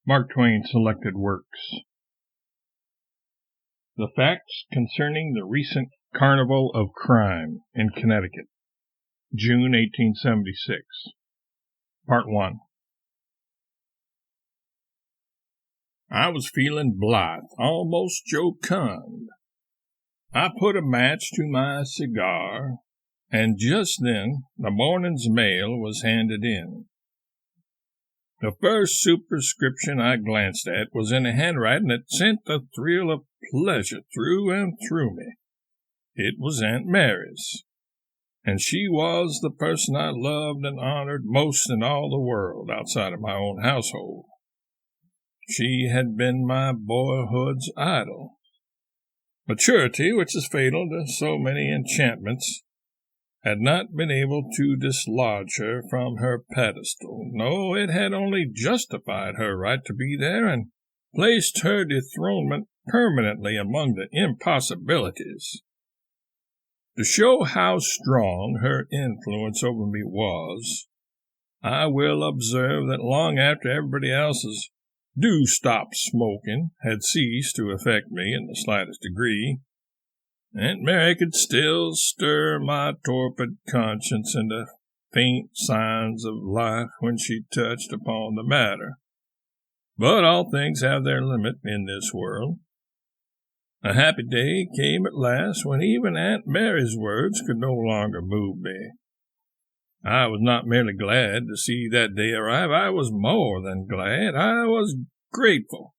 Mark Twain Selected Works. The Facts Concerning the Recent Carnival of Crime in Connecticut, June 1876. Part 1. I was feeling blithe, almost jocund. I put a match to my cigar, and just then the morning's mail was handed in. The first superscription I glanced at was in a handwriting that sent a thrill of pleasure through and through me. It was Aunt Mary's, and she was the person I loved and honored most in all the world outside of my own household. She had been my boyhood's idol. Maturity, which is fatal to so many enchantments, had not been able to dislodge her from her pedestal. No, it had only justified her right to be there and placed her dethronement permanently among the impossibilities. To show how strong her influence over me was, I will observe that long after everybody else's "do stop smoking" had ceased to affect me in the slightest degree, Aunt Mary could still stir my torpid conscience into faint signs of life when she touched upon the matter. But all things have their limit in this world. A happy day came at last when even Aunt Mary's words could no longer move me. I was not merely glad to see that day arrive. I was more than glad. I was grateful.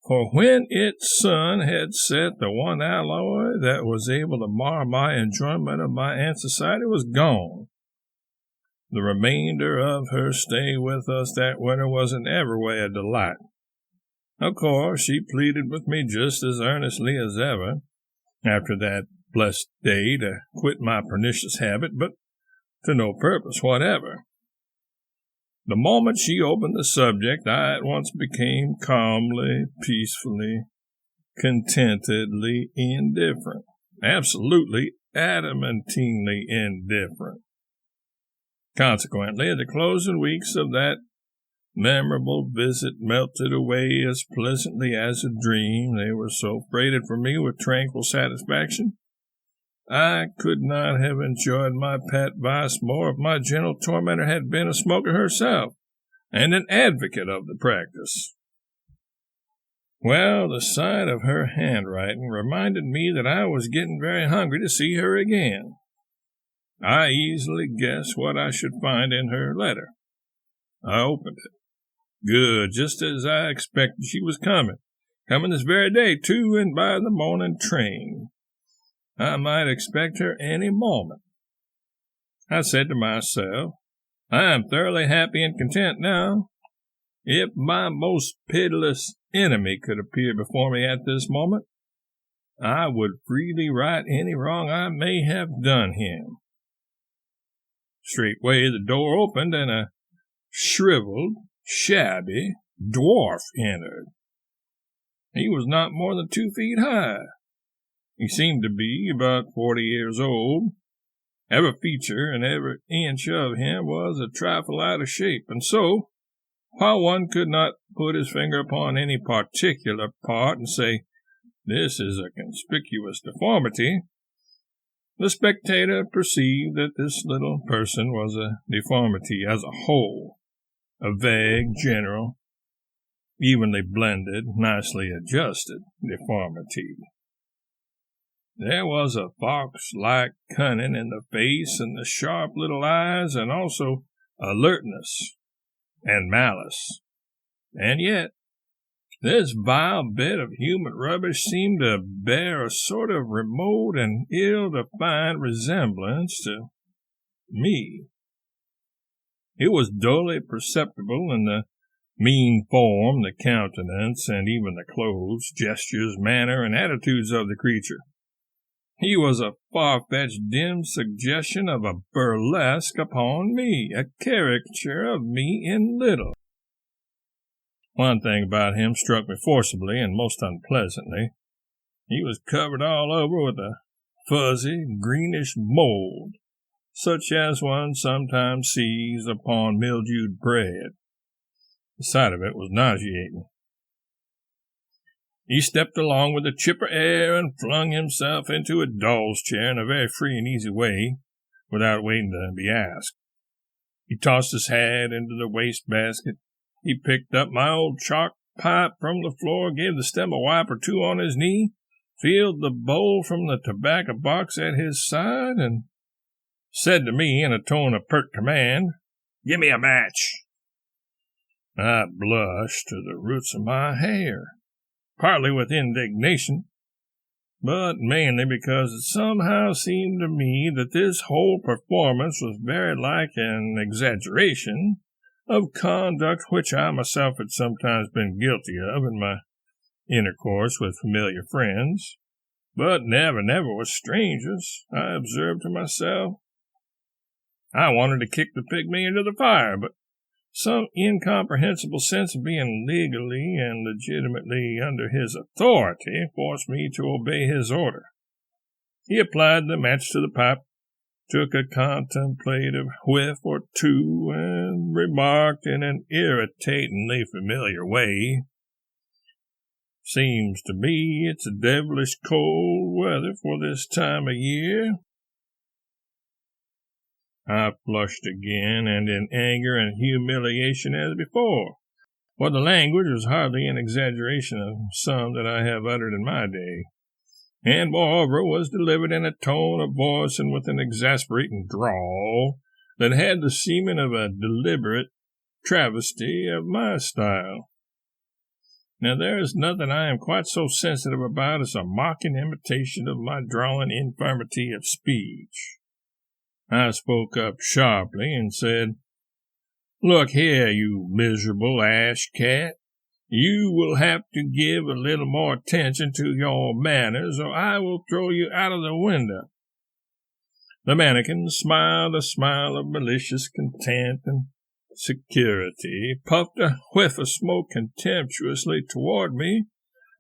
For when its sun had set, the one alloy that was able to mar my enjoyment of my aunt's society was gone. The remainder of her stay with us that winter was in every way a delight. Of course, she pleaded with me just as earnestly as ever, after that blessed day, to quit my pernicious habit, but to no purpose whatever. The moment she opened the subject, I at once became calmly, peacefully, contentedly indifferent. Absolutely, adamantly indifferent. Consequently, the closing weeks of that memorable visit melted away as pleasantly as a dream. They were so freighted for me with tranquil satisfaction, I could not have enjoyed my pet vice more if my gentle tormentor had been a smoker herself, and an advocate of the practice. Well, the sight of her handwriting reminded me that I was getting very hungry to see her again. I easily guessed what I should find in her letter. I opened it. Good, just as I expected she was coming this very day, too, and by the morning train. I might expect her any moment. I said to myself, I am thoroughly happy and content now. If my most pitiless enemy could appear before me at this moment, I would freely right any wrong I may have done him. Straightway the door opened, and a shriveled, shabby dwarf entered. He was not more than 2 feet high. He seemed to be about 40 years old. Every feature and every inch of him was a trifle out of shape, and so, while one could not put his finger upon any particular part and say, "This is a conspicuous deformity," the spectator perceived that this little person was a deformity as a whole, a vague, general, evenly blended, nicely adjusted deformity. There was a fox-like cunning in the face and the sharp little eyes, and also alertness and malice. And yet, this vile bit of human rubbish seemed to bear a sort of remote and ill-defined resemblance to me. It was dully perceptible in the mean form, the countenance, and even the clothes, gestures, manner, and attitudes of the creature. He was a far-fetched dim suggestion of a burlesque upon me, a caricature of me in little. One thing about him struck me forcibly and most unpleasantly. He was covered all over with a fuzzy, greenish mold, such as one sometimes sees upon mildewed bread. The sight of it was nauseating. He stepped along with a chipper air and flung himself into a doll's chair in a very free and easy way, without waiting to be asked. He tossed his hat into the wastebasket. He picked up my old chalk pipe from the floor, gave the stem a wipe or two on his knee, filled the bowl from the tobacco box at his side, and said to me in a tone of pert command, "Give me a match." I blushed to the roots of my hair, partly with indignation, but mainly because it somehow seemed to me that this whole performance was very like an exaggeration of conduct which I myself had sometimes been guilty of in my intercourse with familiar friends, but never with strangers. I observed to myself. I wanted to kick the pygmy into the fire, but some incomprehensible sense of being legally and legitimately under his authority forced me to obey his order. He applied the match to the pipe, took a contemplative whiff or two, and remarked in an irritatingly familiar way, "Seems to me it's a devilish cold weather for this time of year." I flushed again, and in anger and humiliation as before, for the language was hardly an exaggeration of some that I have uttered in my day, and moreover was delivered in a tone of voice and with an exasperating drawl that had the seeming of a deliberate travesty of my style. Now there is nothing I am quite so sensitive about as a mocking imitation of my drawling infirmity of speech. I spoke up sharply and said, "Look here, you miserable ash-cat. You will have to give a little more attention to your manners, or I will throw you out of the window." The mannequin smiled a smile of malicious contempt and security, puffed a whiff of smoke contemptuously toward me,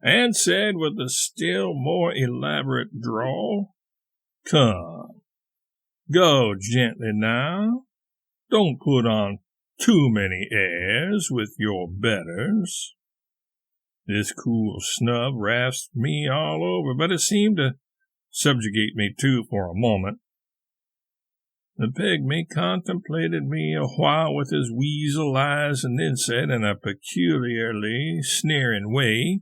and said with a still more elaborate drawl, "Come. Go gently now. Don't put on too many airs with your betters." This cool snub rasped me all over, but it seemed to subjugate me too for a moment. The pygmy contemplated me a while with his weasel eyes, and then said in a peculiarly sneering way,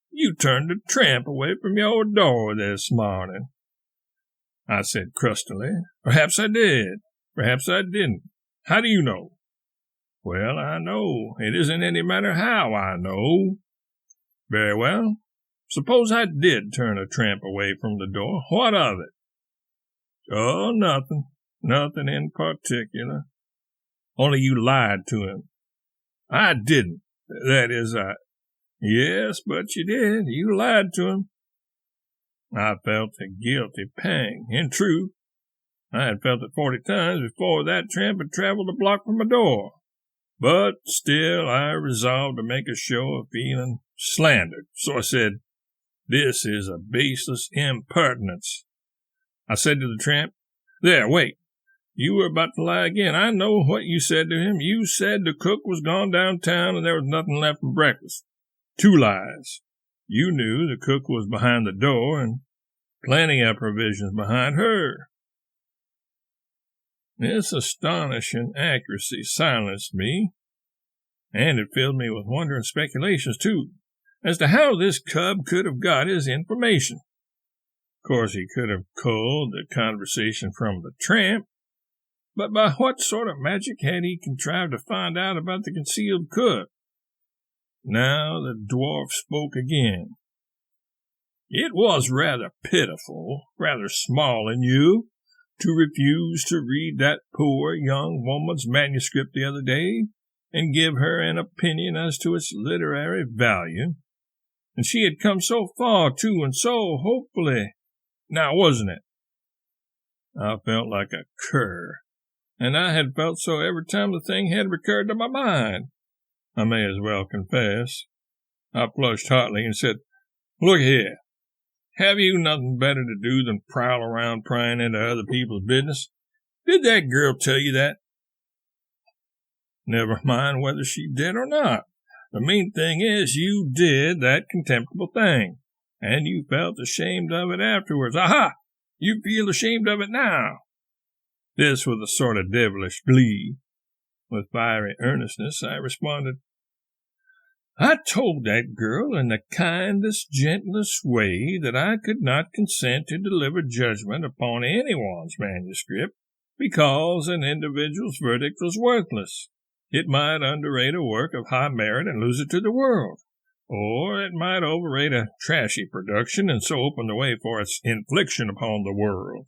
"You turned the tramp away from your door this morning." I said crustily, "Perhaps I did. Perhaps I didn't. How do you know?" "Well, I know. It isn't any matter how I know." "Very well. Suppose I did turn a tramp away from the door. What of it?" "Oh, nothing. Nothing in particular. Only you lied to him." "I didn't. That is, Yes, but you did. You lied to him." I felt a guilty pang. In truth, I had felt it 40 times before that tramp had traveled a block from my door. But still I resolved to make a show of feeling slandered. So I said, "This is a baseless impertinence." I said to the tramp, "There, wait. You were about to lie again. I know what you said to him. You said the cook was gone downtown and there was nothing left for breakfast. 2 lies. You knew the cook was behind the door and plenty of provisions behind her." This astonishing accuracy silenced me, and it filled me with wonder and speculations, too, as to how this cub could have got his information. Of course, he could have culled the conversation from the tramp, but by what sort of magic had he contrived to find out about the concealed cook? Now the dwarf spoke again. "It was rather pitiful, rather small in you, to refuse to read that poor young woman's manuscript the other day and give her an opinion as to its literary value. And she had come so far, too, and so hopefully. Now, wasn't it?" I felt like a cur, and I had felt so every time the thing had recurred to my mind, I may as well confess. I flushed hotly and said, "Look here. Have you nothing better to do than prowl around prying into other people's business? Did that girl tell you that?" "Never mind whether she did or not. The main thing is you did that contemptible thing, and you felt ashamed of it afterwards. Aha! You feel ashamed of it now." This with a sort of devilish glee. With fiery earnestness, I responded, "I told that girl in the kindest, gentlest way that I could not consent to deliver judgment upon anyone's manuscript because an individual's verdict was worthless. It might underrate a work of high merit and lose it to the world, or it might overrate a trashy production and so open the way for its infliction upon the world.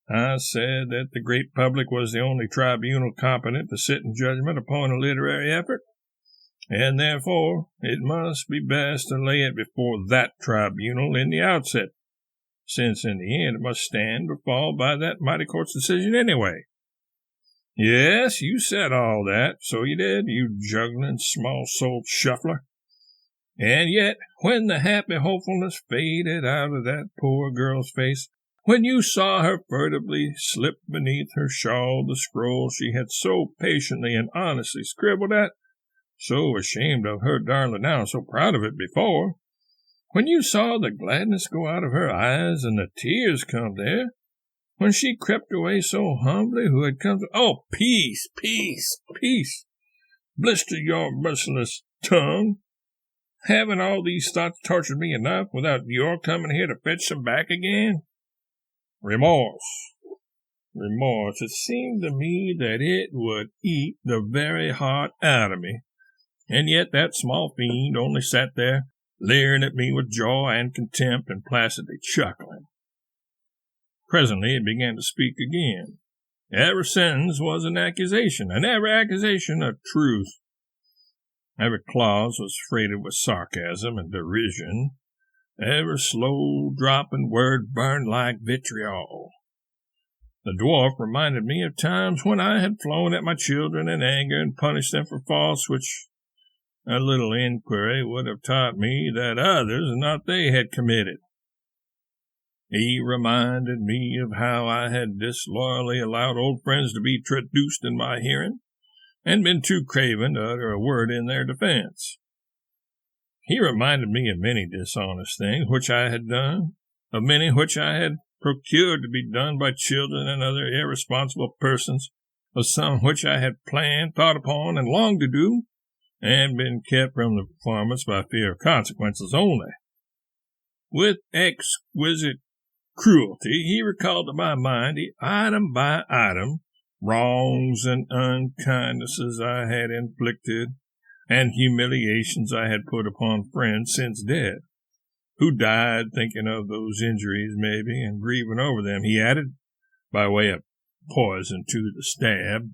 I said that the great public was the only tribunal competent to sit in judgment upon a literary effort, and therefore it must be best to lay it before that tribunal in the outset, since in the end it must stand or fall by that mighty court's decision anyway." "Yes, you said all that, so you did, you juggling, small-souled shuffler. And yet, when the happy hopefulness faded out of that poor girl's face, when you saw her furtively slip beneath her shawl the scroll she had so patiently and honestly scribbled at, so ashamed of her darling now, so proud of it before, when you saw the gladness go out of her eyes and the tears come there, when she crept away so humbly who had come to— Oh, peace, peace, peace! Blister your merciless tongue! Haven't all these thoughts tortured me enough without your coming here to fetch them back again? Remorse. It seemed to me that it would eat the very heart out of me, and yet that small fiend only sat there, leering at me with joy and contempt and placidly chuckling. Presently it began to speak again. Every sentence was an accusation, and every accusation a truth. Every clause was freighted with sarcasm and derision. Every slow-dropping word burned like vitriol. The dwarf reminded me of times when I had flown at my children in anger and punished them for faults which a little inquiry would have taught me that others, not they, had committed. He reminded me of how I had disloyally allowed old friends to be traduced in my hearing, and been too craven to utter a word in their defense. He reminded me of many dishonest things which I had done, of many which I had procured to be done by children and other irresponsible persons, of some which I had planned, thought upon, and longed to do, and been kept from the performance by fear of consequences only. With exquisite cruelty, he recalled to my mind, item by item, wrongs and unkindnesses I had inflicted, and humiliations I had put upon friends since dead, who died thinking of those injuries, maybe, and grieving over them, he added, by way of poison to the stab.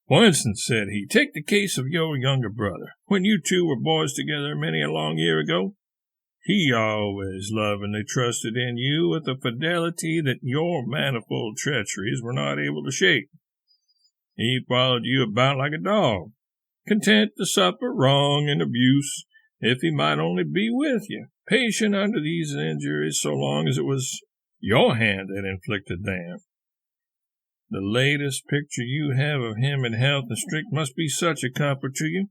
"For instance," said he, "take the case of your younger brother. When you two were boys together many a long year ago, he always lovingly trusted in you with a fidelity that your manifold treacheries were not able to shake. He followed you about like a dog, content to suffer wrong and abuse if he might only be with you, patient under these injuries so long as it was your hand that inflicted them. The latest picture you have of him in health and strength must be such a comfort to you.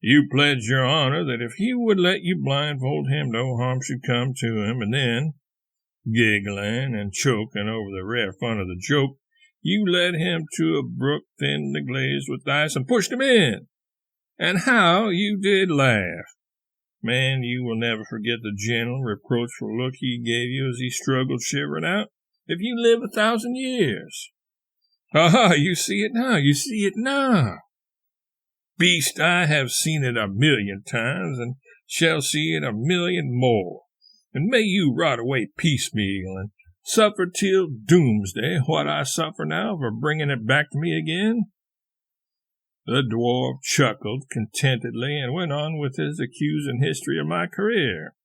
You pledged your honor that if he would let you blindfold him, no harm should come to him, and then, giggling and choking over the rare fun of the joke, you led him to a brook thinly glazed with ice and pushed him in. And how you did laugh! Man, you will never forget the gentle, reproachful look he gave you as he struggled shivering out, if you live 1,000 years. Ah, you see it now. Beast, I have seen it 1,000,000 times, and shall see it 1,000,000 more. And may you rot away piecemeal, and suffer till doomsday what I suffer now for bringing it back to me again." The dwarf chuckled contentedly and went on with his accusing history of my career.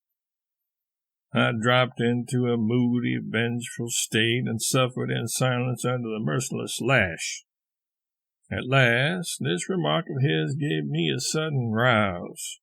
I dropped into a moody, vengeful state and suffered in silence under the merciless lash. At last, this remark of his gave me a sudden rouse.